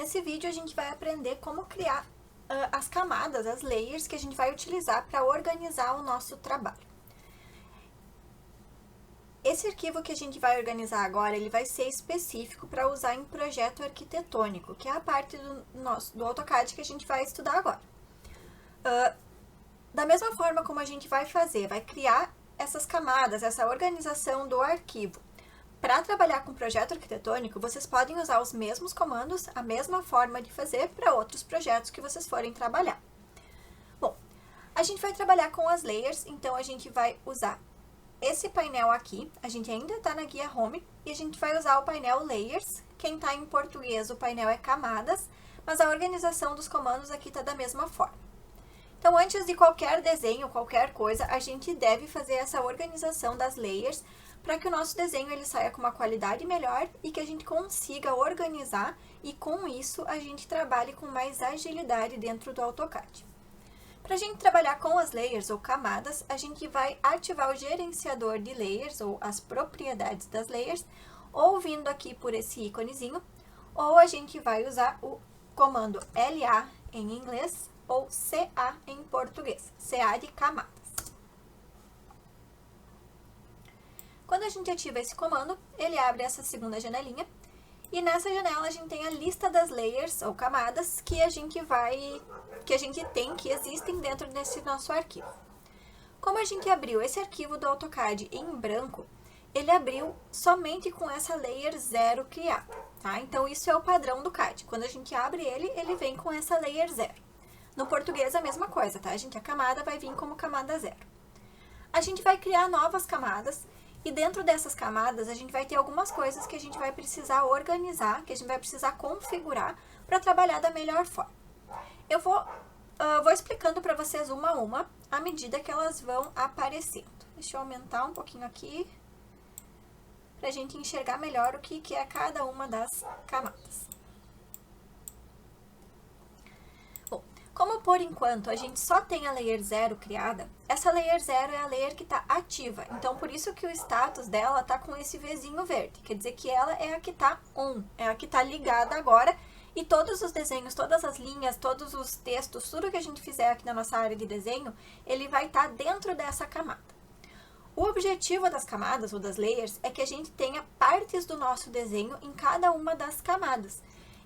Nesse vídeo a gente vai aprender como criar as camadas, as layers que a gente vai utilizar para organizar o nosso trabalho. Esse arquivo que a gente vai organizar agora, ele vai ser específico para usar em projeto arquitetônico, que é a parte do AutoCAD que a gente vai estudar agora. Da mesma forma como a gente vai fazer, vai criar essas camadas, essa organização do arquivo. Para trabalhar com projeto arquitetônico, vocês podem usar os mesmos comandos, a mesma forma de fazer para outros projetos que vocês forem trabalhar. Bom, a gente vai trabalhar com as layers, então a gente vai usar esse painel aqui, a gente ainda está na guia Home, e a gente vai usar o painel Layers. Quem está em português, o painel é Camadas, mas a organização dos comandos aqui está da mesma forma. Então, antes de qualquer desenho, qualquer coisa, a gente deve fazer essa organização das layers para que o nosso desenho ele saia com uma qualidade melhor e que a gente consiga organizar e, com isso, a gente trabalhe com mais agilidade dentro do AutoCAD. Para a gente trabalhar com as layers ou camadas, a gente vai ativar o gerenciador de layers ou as propriedades das layers, ou vindo aqui por esse íconezinho, ou a gente vai usar o comando LA em inglês ou CA em português, CA de camadas. Quando a gente ativa esse comando, ele abre essa segunda janelinha, e nessa janela a gente tem a lista das layers ou camadas que que existem dentro desse nosso arquivo. Como a gente abriu esse arquivo do AutoCAD em branco, ele abriu somente com essa layer 0 criada, tá? Então isso é o padrão do CAD. Quando a gente abre ele, ele vem com essa layer 0. No português a mesma coisa, tá? A camada vai vir como camada 0. A gente vai criar novas camadas. E dentro dessas camadas, a gente vai ter algumas coisas que a gente vai precisar organizar, que a gente vai precisar configurar para trabalhar da melhor forma. Eu vou explicando para vocês uma a uma, à medida que elas vão aparecendo. Deixa eu aumentar um pouquinho aqui, para a gente enxergar melhor o que é cada uma das camadas. Como por enquanto a gente só tem a layer 0 criada, essa layer 0 é a layer que está ativa. Então, por isso que o status dela está com esse Vzinho verde. Quer dizer que ela é a que está on, é a que está ligada agora. E todos os desenhos, todas as linhas, todos os textos, tudo que a gente fizer aqui na nossa área de desenho, ele vai estar dentro dessa camada. O objetivo das camadas ou das layers é que a gente tenha partes do nosso desenho em cada uma das camadas.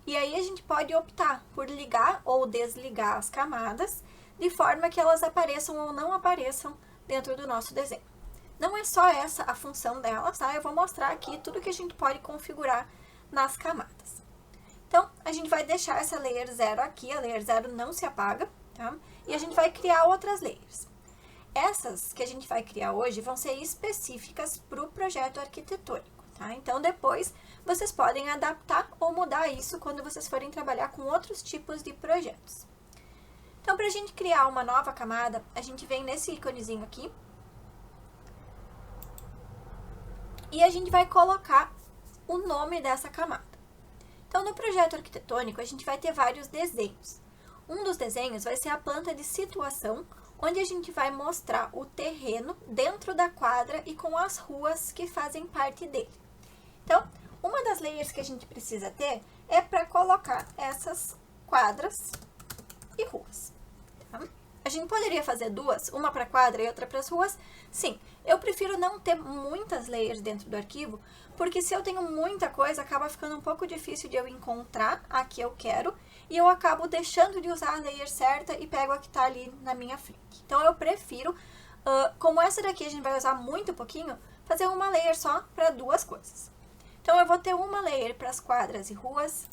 E aí a gente pode optar por ligar ou desligar as camadas, de forma que elas apareçam ou não apareçam dentro do nosso desenho. Não é só essa a função delas, tá? Eu vou mostrar aqui tudo que a gente pode configurar nas camadas. Então, a gente vai deixar essa layer 0 aqui, a layer 0 não se apaga, tá? E a gente vai criar outras layers. Essas que a gente vai criar hoje vão ser específicas para o projeto arquitetônico. Tá? Então, depois, vocês podem adaptar ou mudar isso quando vocês forem trabalhar com outros tipos de projetos. Então, para a gente criar uma nova camada, a gente vem nesse íconezinho aqui. E a gente vai colocar o nome dessa camada. Então, no projeto arquitetônico, a gente vai ter vários desenhos. Um dos desenhos vai ser a planta de situação, onde a gente vai mostrar o terreno dentro da quadra e com as ruas que fazem parte dele. Então, uma das layers que a gente precisa ter é para colocar essas quadras e ruas. Tá? A gente poderia fazer duas, uma para quadra e outra para as ruas? Sim, eu prefiro não ter muitas layers dentro do arquivo, porque se eu tenho muita coisa, acaba ficando um pouco difícil de eu encontrar a que eu quero, e eu acabo deixando de usar a layer certa e pego a que está ali na minha frente. Então, eu prefiro, como essa daqui a gente vai usar muito pouquinho, fazer uma layer só para duas coisas. Então, eu vou ter uma layer para as quadras e ruas,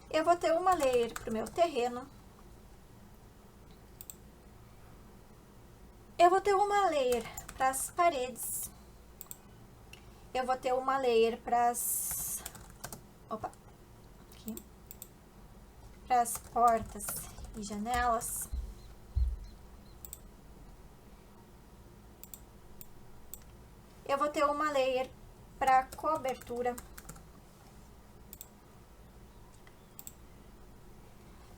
eu vou ter uma layer para o meu terreno, eu vou ter uma layer para as paredes, eu vou ter uma layer para as... para as portas e janelas. Eu vou ter uma layer para cobertura.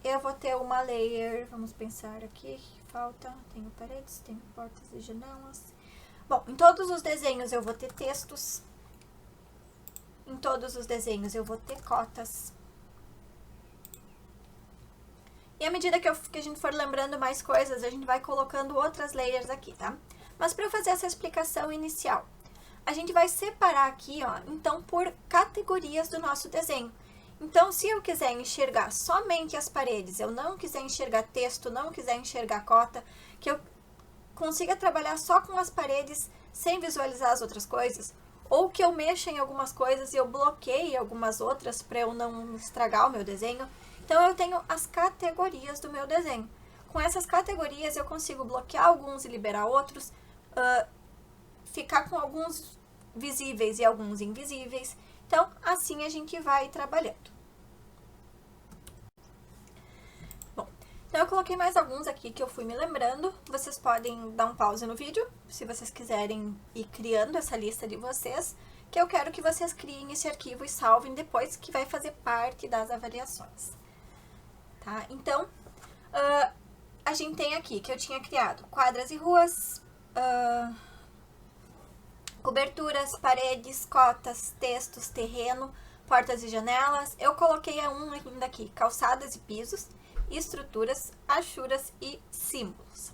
Eu vou ter uma layer, vamos pensar aqui, falta, tenho paredes, tenho portas e janelas. Bom, em todos os desenhos eu vou ter textos. Em todos os desenhos eu vou ter cotas. E à medida que a gente for lembrando mais coisas, a gente vai colocando outras layers aqui, tá? Mas para eu fazer essa explicação inicial, a gente vai separar aqui, ó, então, por categorias do nosso desenho. Então, se eu quiser enxergar somente as paredes, eu não quiser enxergar texto, não quiser enxergar cota, que eu consiga trabalhar só com as paredes sem visualizar as outras coisas, ou que eu mexa em algumas coisas e eu bloqueie algumas outras para eu não estragar o meu desenho. Então, eu tenho as categorias do meu desenho. Com essas categorias, eu consigo bloquear alguns e liberar outros, ficar com alguns visíveis e alguns invisíveis. Então, assim a gente vai trabalhando. Bom, então eu coloquei mais alguns aqui que eu fui me lembrando. Vocês podem dar um pause no vídeo, se vocês quiserem ir criando essa lista de vocês, que eu quero que vocês criem esse arquivo e salvem depois, que vai fazer parte das avaliações. Tá? Então, a gente tem aqui que eu tinha criado quadras e ruas, coberturas, paredes, cotas, textos, terreno, portas e janelas. Eu coloquei ainda aqui, calçadas e pisos, estruturas, achuras e símbolos.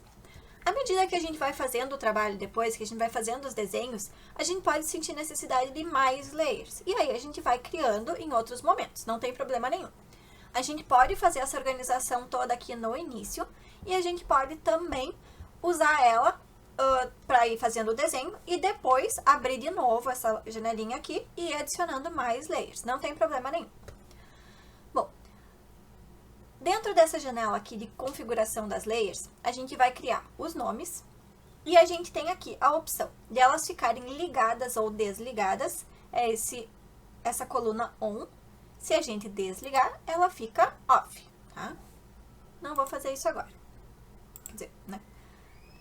À medida que a gente vai fazendo o trabalho depois, que a gente vai fazendo os desenhos, a gente pode sentir necessidade de mais layers. E aí a gente vai criando em outros momentos, não tem problema nenhum. A gente pode fazer essa organização toda aqui no início e a gente pode também usar ela para ir fazendo o desenho e depois abrir de novo essa janelinha aqui e ir adicionando mais layers, não tem problema nenhum. Bom, dentro dessa janela aqui de configuração das layers, a gente vai criar os nomes e a gente tem aqui a opção de elas ficarem ligadas ou desligadas, essa coluna on. Se a gente desligar, ela fica off, tá? Não vou fazer isso agora, quer dizer, né?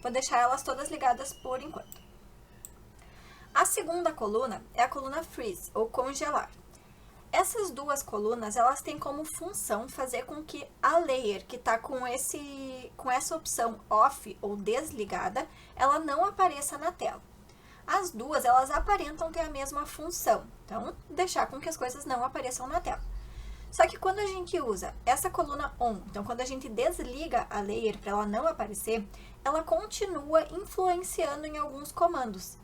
Vou deixar elas todas ligadas por enquanto. A segunda coluna é a coluna freeze, ou congelar. Essas duas colunas, elas têm como função fazer com que a layer que está com essa opção off ou desligada, ela não apareça na tela. As duas, elas aparentam ter a mesma função, então, deixar com que as coisas não apareçam na tela. Só que quando a gente usa essa coluna on, então quando a gente desliga a layer para ela não aparecer, ela continua influenciando em alguns comandos.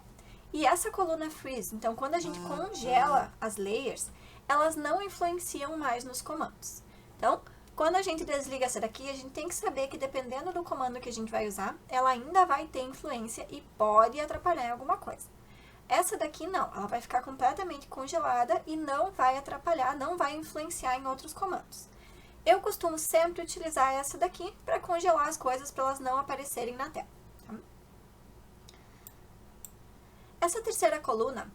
E essa coluna freeze, então quando a gente congela as layers, elas não influenciam mais nos comandos. Então, quando a gente desliga essa daqui, a gente tem que saber que dependendo do comando que a gente vai usar, ela ainda vai ter influência e pode atrapalhar em alguma coisa. Essa daqui não, ela vai ficar completamente congelada e não vai atrapalhar, não vai influenciar em outros comandos. Eu costumo sempre utilizar essa daqui para congelar as coisas para elas não aparecerem na tela. Tá? Essa terceira coluna,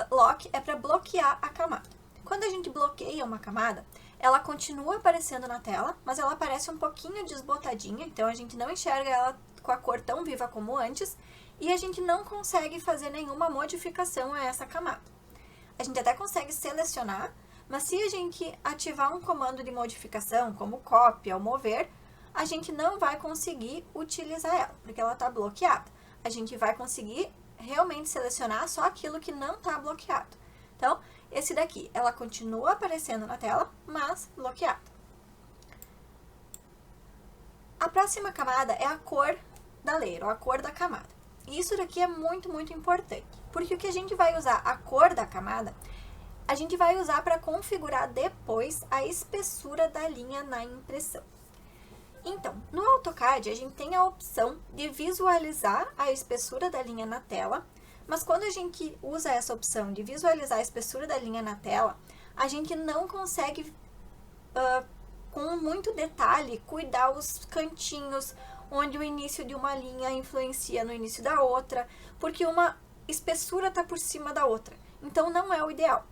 lock, é para bloquear a camada. Quando a gente bloqueia uma camada, ela continua aparecendo na tela, mas ela aparece um pouquinho desbotadinha, então a gente não enxerga ela com a cor tão viva como antes, e a gente não consegue fazer nenhuma modificação a essa camada. A gente até consegue selecionar, mas se a gente ativar um comando de modificação, como cópia ou mover, a gente não vai conseguir utilizar ela, porque ela está bloqueada. A gente vai conseguir realmente selecionar só aquilo que não está bloqueado. Então, esse daqui, ela continua aparecendo na tela, mas bloqueada. A próxima camada é a cor da layer, ou a cor da camada. E isso daqui é muito, muito importante, porque o que a gente vai usar, a cor da camada, a gente vai usar para configurar depois a espessura da linha na impressão. Então, no AutoCAD, a gente tem a opção de visualizar a espessura da linha na tela, mas quando a gente usa essa opção de visualizar a espessura da linha na tela, a gente não consegue, com muito detalhe, cuidar os cantinhos, onde o início de uma linha influencia no início da outra, porque uma espessura está por cima da outra. Então, não é o ideal.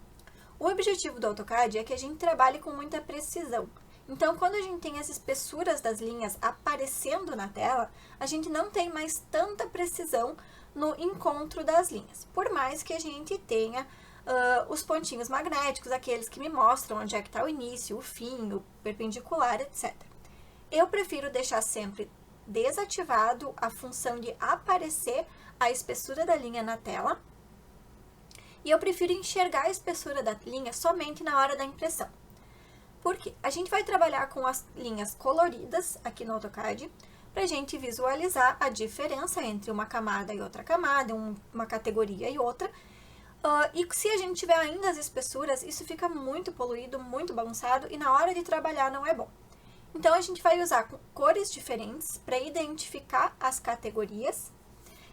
O objetivo do AutoCAD é que a gente trabalhe com muita precisão. Então, quando a gente tem as espessuras das linhas aparecendo na tela, a gente não tem mais tanta precisão no encontro das linhas. Por mais que a gente tenha os pontinhos magnéticos, aqueles que me mostram onde é que está o início, o fim, o perpendicular, etc. Eu prefiro deixar sempre desativado a função de aparecer a espessura da linha na tela, e eu prefiro enxergar a espessura da linha somente na hora da impressão. Por quê? A gente vai trabalhar com as linhas coloridas aqui no AutoCAD, para a gente visualizar a diferença entre uma camada e outra camada, uma categoria e outra. E se a gente tiver ainda as espessuras, isso fica muito poluído, muito bagunçado, e na hora de trabalhar não é bom. Então, a gente vai usar cores diferentes para identificar as categorias,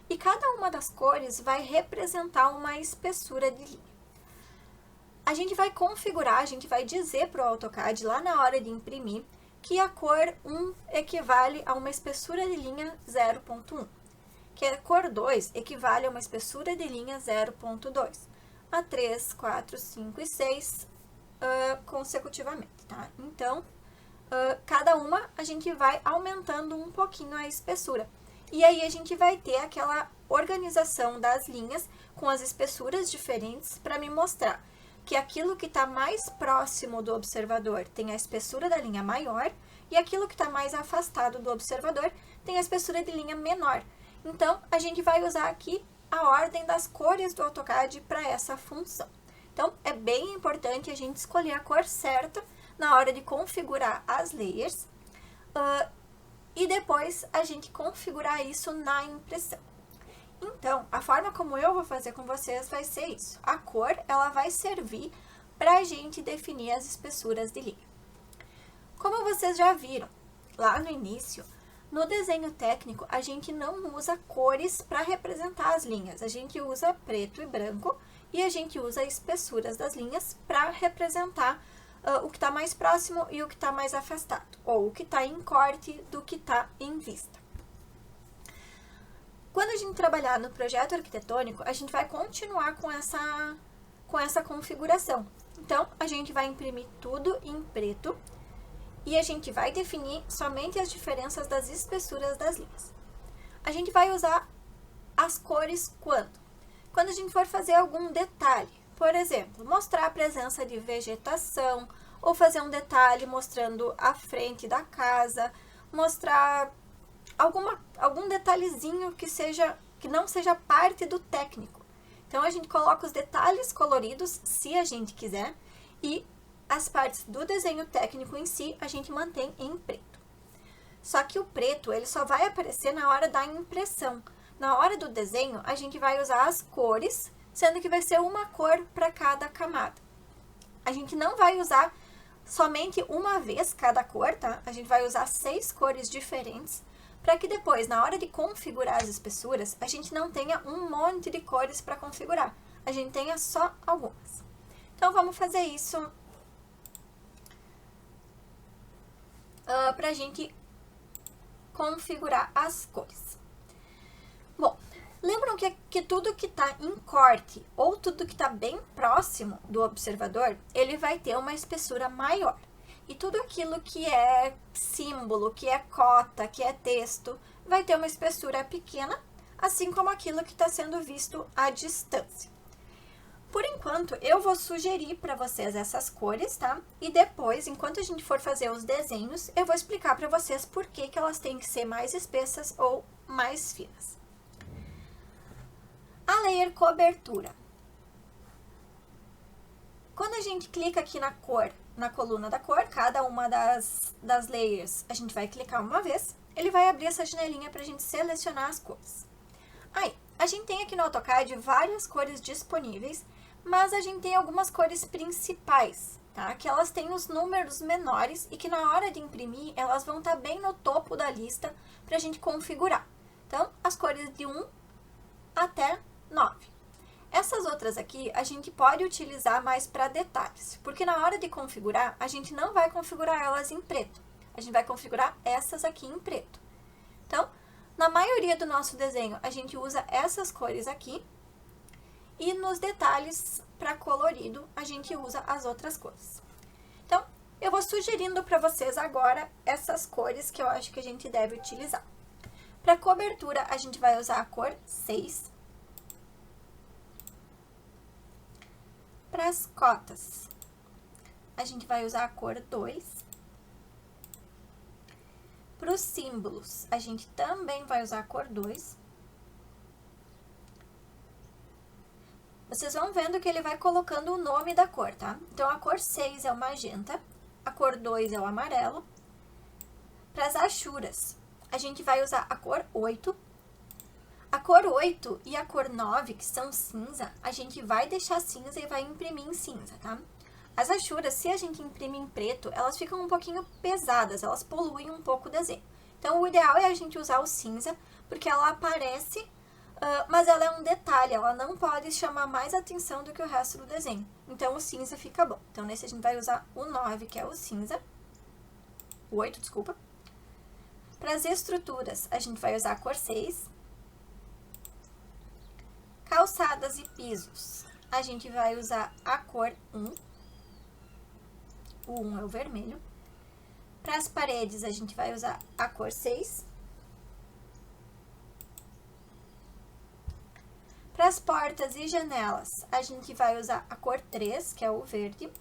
e cada uma das cores vai representar uma espessura de linha. A gente vai configurar, a gente vai dizer para o AutoCAD, lá na hora de imprimir, que a cor 1 equivale a uma espessura de linha 0.1, que a cor 2 equivale a uma espessura de linha 0.2, a 3, 4, 5 e 6 consecutivamente, tá? Então, cada uma a gente vai aumentando um pouquinho a espessura. E aí a gente vai ter aquela organização das linhas com as espessuras diferentes para me mostrar que aquilo que está mais próximo do observador tem a espessura da linha maior e aquilo que está mais afastado do observador tem a espessura de linha menor. Então, a gente vai usar aqui a ordem das cores do AutoCAD para essa função. Então, é bem importante a gente escolher a cor certa na hora de configurar as layers e depois a gente configurar isso na impressão. Então, a forma como eu vou fazer com vocês vai ser isso. A cor, ela vai servir para a gente definir as espessuras de linha. Como vocês já viram lá no início, no desenho técnico, a gente não usa cores para representar as linhas. A gente usa preto e branco e a gente usa espessuras das linhas para representar o que está mais próximo e o que está mais afastado, ou o que está em corte do que está em vista. Quando a gente trabalhar no projeto arquitetônico, a gente vai continuar com essa configuração. Então, a gente vai imprimir tudo em preto e a gente vai definir somente as diferenças das espessuras das linhas. A gente vai usar as cores quando? Quando a gente for fazer algum detalhe. Por exemplo, mostrar a presença de vegetação, ou fazer um detalhe mostrando a frente da casa, mostrar algum detalhezinho que não seja parte do técnico. Então, a gente coloca os detalhes coloridos, se a gente quiser, e as partes do desenho técnico em si, a gente mantém em preto. Só que o preto, ele só vai aparecer na hora da impressão. Na hora do desenho, a gente vai usar as cores, sendo que vai ser uma cor para cada camada. A gente não vai usar somente uma vez cada cor, tá? A gente vai usar 6 cores diferentes, para que depois, na hora de configurar as espessuras, a gente não tenha um monte de cores para configurar. A gente tenha só algumas. Então, vamos fazer isso para a gente configurar as cores. Bom, lembram que tudo que está em corte ou tudo que está bem próximo do observador, ele vai ter uma espessura maior. E tudo aquilo que é símbolo, que é cota, que é texto, vai ter uma espessura pequena, assim como aquilo que está sendo visto à distância. Por enquanto, eu vou sugerir para vocês essas cores, tá? E depois, enquanto a gente for fazer os desenhos, eu vou explicar para vocês por que elas têm que ser mais espessas ou mais finas. A layer cobertura. Quando a gente clica aqui na cor, na coluna da cor, cada uma das layers, a gente vai clicar uma vez, ele vai abrir essa janelinha para a gente selecionar as cores. Aí, a gente tem aqui no AutoCAD várias cores disponíveis, mas a gente tem algumas cores principais, tá? Que elas têm os números menores e que na hora de imprimir, elas vão estar bem no topo da lista para a gente configurar. Então, as cores de 1 até 9. Essas outras aqui, a gente pode utilizar mais para detalhes, porque na hora de configurar, a gente não vai configurar elas em preto. A gente vai configurar essas aqui em preto. Então, na maioria do nosso desenho, a gente usa essas cores aqui, e nos detalhes para colorido, a gente usa as outras cores. Então, eu vou sugerindo para vocês agora essas cores que eu acho que a gente deve utilizar. Para cobertura, a gente vai usar a cor 6. Para as cotas, a gente vai usar a cor 2. Para os símbolos, a gente também vai usar a cor 2. Vocês vão vendo que ele vai colocando o nome da cor, tá? Então, a cor 6 é o magenta, a cor 2 é o amarelo. Para as achuras, a gente vai usar a cor 8. A cor 8 e a cor 9, que são cinza, a gente vai deixar cinza e vai imprimir em cinza, tá? As achuras, se a gente imprime em preto, elas ficam um pouquinho pesadas, elas poluem um pouco o desenho. Então, o ideal é a gente usar o cinza, porque ela aparece, mas ela é um detalhe, ela não pode chamar mais atenção do que o resto do desenho. Então, o cinza fica bom. Então, nesse a gente vai usar o 9, que é o cinza. O 8, desculpa. Para as estruturas, a gente vai usar a cor 6. Calçadas e pisos, a gente vai usar a cor 1. O 1 é o vermelho. Para as paredes, a gente vai usar a cor 6. Para as portas e janelas, a gente vai usar a cor 3, que é o verde.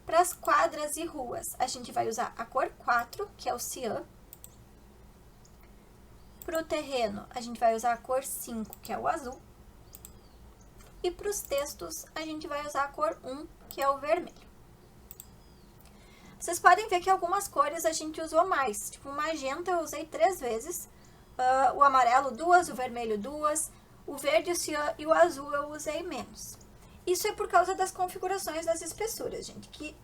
Para as quadras e ruas, a gente vai usar a cor 4, que é o cian. Para o terreno, a gente vai usar a cor 5, que é o azul. E para os textos, a gente vai usar a cor 1, que é o vermelho. Vocês podem ver que algumas cores a gente usou mais. Tipo, o magenta eu usei 3 vezes, o amarelo 2, o vermelho 2, o verde, o cian e o azul eu usei menos. Isso é por causa das configurações das espessuras, gente, que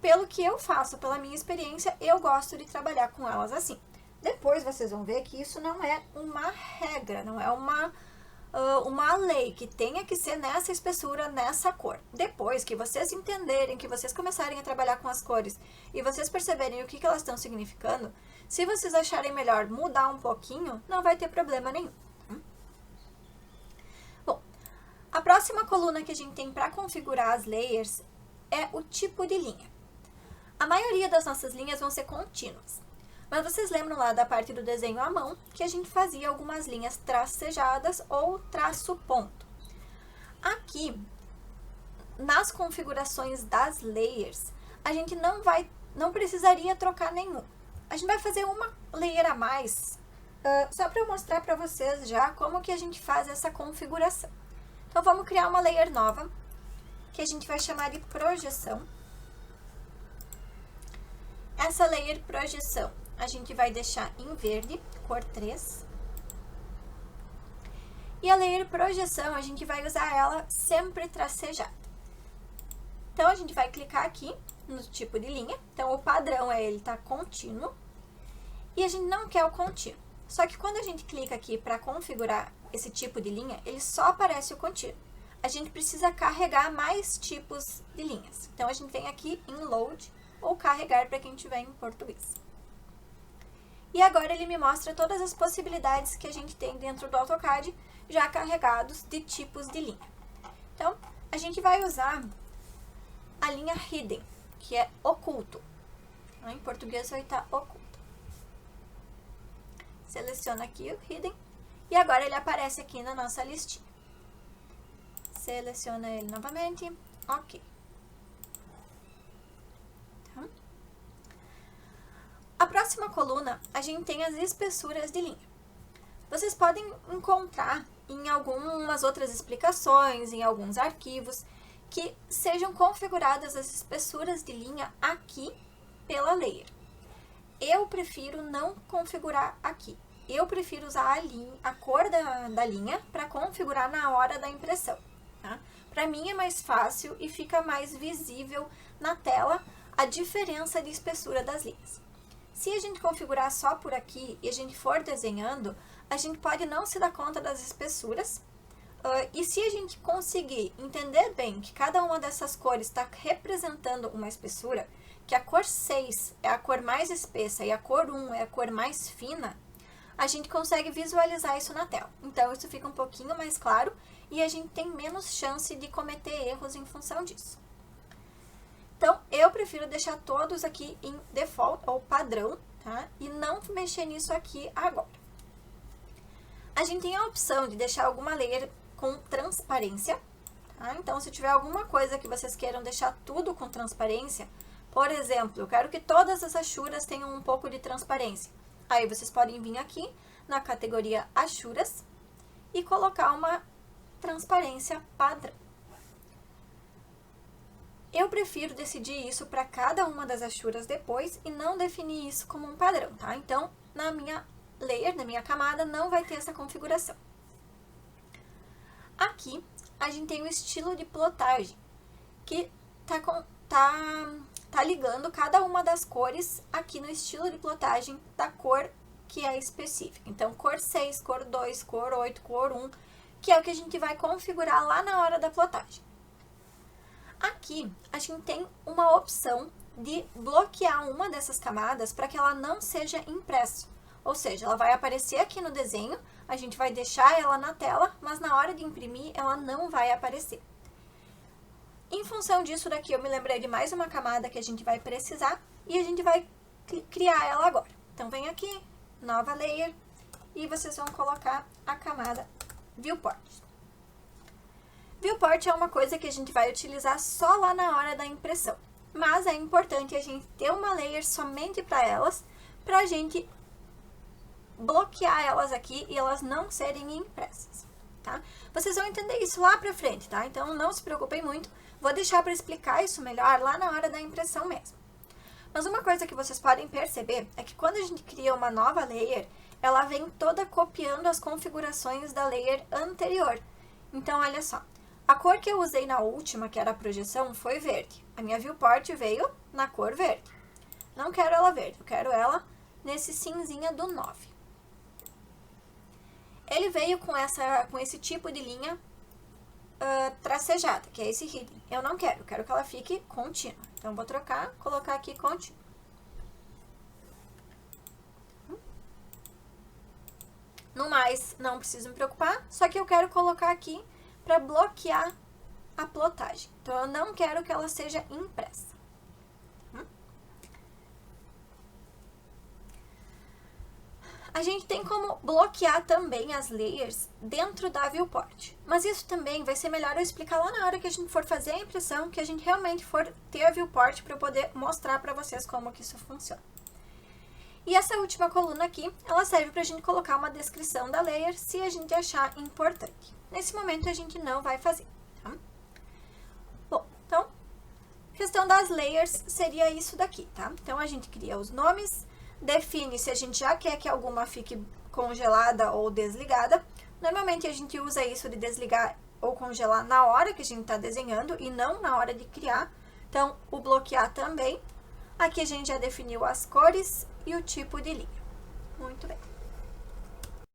pelo que eu faço, pela minha experiência, eu gosto de trabalhar com elas assim. Depois vocês vão ver que isso não é uma regra, não é uma lei que tenha que ser nessa espessura, nessa cor. Depois que vocês entenderem, que vocês começarem a trabalhar com as cores e vocês perceberem o que elas estão significando, se vocês acharem melhor mudar um pouquinho, não vai ter problema nenhum. Bom, a próxima coluna que a gente tem para configurar as layers é o tipo de linha. A maioria das nossas linhas vão ser contínuas. Mas vocês lembram lá da parte do desenho à mão, que a gente fazia algumas linhas tracejadas ou traço ponto. Aqui, nas configurações das layers, a gente não precisaria trocar nenhum. A gente vai fazer uma layer a mais, só para eu mostrar para vocês já como que a gente faz essa configuração. Então, vamos criar uma layer nova, que a gente vai chamar de projeção. Essa layer projeção, a gente vai deixar em verde, cor 3. E a layer projeção, a gente vai usar ela sempre tracejada. Então, a gente vai clicar aqui no tipo de linha. Então, o padrão é ele tá contínuo. E a gente não quer o contínuo. Só que quando a gente clica aqui para configurar esse tipo de linha, ele só aparece o contínuo. A gente precisa carregar mais tipos de linhas. Então, a gente vem aqui em Load ou carregar para quem tiver em português. E agora ele me mostra todas as possibilidades que a gente tem dentro do AutoCAD, já carregados de tipos de linha. Então, a gente vai usar a linha Hidden, que é oculto. Em português vai estar oculto. Seleciona aqui o Hidden e agora ele aparece aqui na nossa listinha. Seleciona ele novamente. Ok. A próxima coluna, a gente tem as espessuras de linha. Vocês podem encontrar em algumas outras explicações, em alguns arquivos, que sejam configuradas as espessuras de linha aqui pela layer. Eu prefiro não configurar aqui. Eu prefiro usar a cor da linha para configurar na hora da impressão. Tá? Para mim é mais fácil e fica mais visível na tela a diferença de espessura das linhas. Se a gente configurar só por aqui e a gente for desenhando, a gente pode não se dar conta das espessuras. E se a gente conseguir entender bem que cada uma dessas cores está representando uma espessura, que a cor 6 é a cor mais espessa e a cor 1 é a cor mais fina, a gente consegue visualizar isso na tela. Então, isso fica um pouquinho mais claro e a gente tem menos chance de cometer erros em função disso. Então, eu prefiro deixar todos aqui em default ou padrão, tá? E não mexer nisso aqui agora. A gente tem a opção de deixar alguma layer com transparência, tá? Então, se tiver alguma coisa que vocês queiram deixar tudo com transparência, por exemplo, eu quero que todas as achuras tenham um pouco de transparência. Aí, vocês podem vir aqui na categoria achuras e colocar uma transparência padrão. Eu prefiro decidir isso para cada uma das achuras depois e não definir isso como um padrão, tá? Então, na minha layer, na minha camada, não vai ter essa configuração. Aqui, a gente tem o estilo de plotagem, que tá ligando cada uma das cores aqui no estilo de plotagem da cor que é específica. Então, cor 6, cor 2, cor 8, cor 1, que é o que a gente vai configurar lá na hora da plotagem. Aqui, a gente tem uma opção de bloquear uma dessas camadas para que ela não seja impressa. Ou seja, ela vai aparecer aqui no desenho, a gente vai deixar ela na tela, mas na hora de imprimir, ela não vai aparecer. Em função disso daqui, eu me lembrei de mais uma camada que a gente vai precisar e a gente vai criar ela agora. Então, vem aqui, nova layer, e vocês vão colocar a camada Viewport. Viewport é uma coisa que a gente vai utilizar só lá na hora da impressão, mas é importante a gente ter uma layer somente para elas, para a gente bloquear elas aqui e elas não serem impressas, tá? Vocês vão entender isso lá pra frente, tá? Então, não se preocupem muito, vou deixar para explicar isso melhor lá na hora da impressão mesmo. Mas uma coisa que vocês podem perceber é que quando a gente cria uma nova layer, ela vem toda copiando as configurações da layer anterior. Então, olha só, a cor que eu usei na última, que era a projeção, foi verde. A minha viewport veio na cor verde. Não quero ela verde, eu quero ela nesse cinzinha do 9. Ele veio com esse tipo de linha tracejada, que é esse hidden. Eu não quero, eu quero que ela fique contínua. Então, vou trocar, colocar aqui contínua. No mais, não preciso me preocupar, só que eu quero colocar aqui para bloquear a plotagem. Então, eu não quero que ela seja impressa. A gente tem como bloquear também as layers dentro da viewport. Mas isso também vai ser melhor eu explicar lá na hora que a gente for fazer a impressão, que a gente realmente for ter a viewport para eu poder mostrar para vocês como que isso funciona. E essa última coluna aqui, ela serve para a gente colocar uma descrição da layer se a gente achar importante. Nesse momento a gente não vai fazer, tá? Bom, então, questão das layers seria isso daqui, tá? Então, a gente cria os nomes, define se a gente já quer que alguma fique congelada ou desligada. Normalmente a gente usa isso de desligar ou congelar na hora que a gente está desenhando e não na hora de criar. Então, o bloquear também. Aqui a gente já definiu as cores e o tipo de linha. Muito bem.